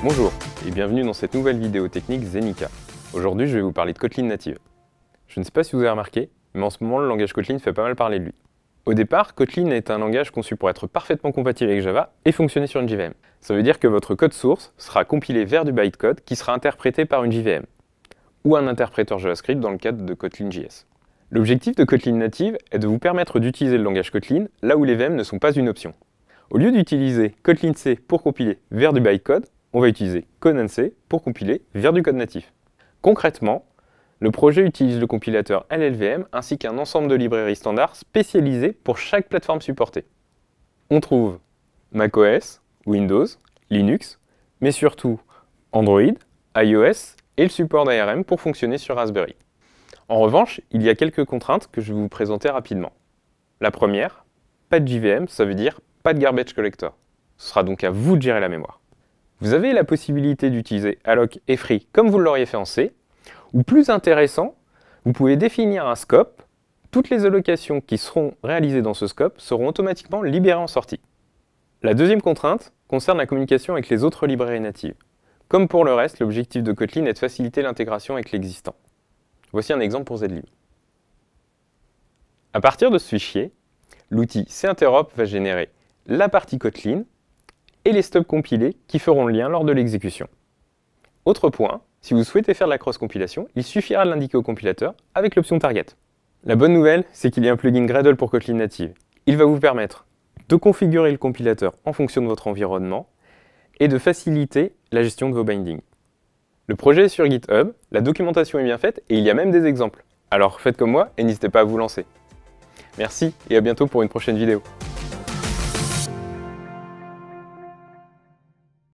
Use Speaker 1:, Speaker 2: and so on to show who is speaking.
Speaker 1: Bonjour et bienvenue dans cette nouvelle vidéo technique Zenica. Aujourd'hui je vais vous parler de Kotlin Native. Je ne sais pas si vous avez remarqué, mais en ce moment le langage Kotlin fait pas mal parler de lui. Au départ, Kotlin est un langage conçu pour être parfaitement compatible avec Java et fonctionner sur une JVM. Ça veut dire que votre code source sera compilé vers du bytecode qui sera interprété par une JVM, ou un interpréteur JavaScript dans le cadre de Kotlin.js. L'objectif de Kotlin Native est de vous permettre d'utiliser le langage Kotlin là où les VM ne sont pas une option. Au lieu d'utiliser Kotlin C pour compiler vers du bytecode, on va utiliser CodeNC pour compiler vers du code natif. Concrètement, le projet utilise le compilateur LLVM ainsi qu'un ensemble de librairies standards spécialisées pour chaque plateforme supportée. On trouve macOS, Windows, Linux, mais surtout Android, iOS et le support d'ARM pour fonctionner sur Raspberry. En revanche, il y a quelques contraintes que je vais vous présenter rapidement. La première, pas de JVM, ça veut dire pas de garbage collector. Ce sera donc à vous de gérer la mémoire. Vous avez la possibilité d'utiliser alloc et free comme vous l'auriez fait en C, ou plus intéressant, vous pouvez définir un scope. Toutes les allocations qui seront réalisées dans ce scope seront automatiquement libérées en sortie. La deuxième contrainte concerne la communication avec les autres librairies natives. Comme pour le reste, l'objectif de Kotlin est de faciliter l'intégration avec l'existant. Voici un exemple pour Zlib. À partir de ce fichier, l'outil cinterop va générer la partie Kotlin et les stubs compilés qui feront le lien lors de l'exécution. Autre point, si vous souhaitez faire de la cross-compilation, il suffira de l'indiquer au compilateur avec l'option Target. La bonne nouvelle, c'est qu'il y a un plugin Gradle pour Kotlin Native. Il va vous permettre de configurer le compilateur en fonction de votre environnement et de faciliter la gestion de vos bindings. Le projet est sur GitHub, la documentation est bien faite et il y a même des exemples. Alors faites comme moi et n'hésitez pas à vous lancer. Merci et à bientôt pour une prochaine vidéo.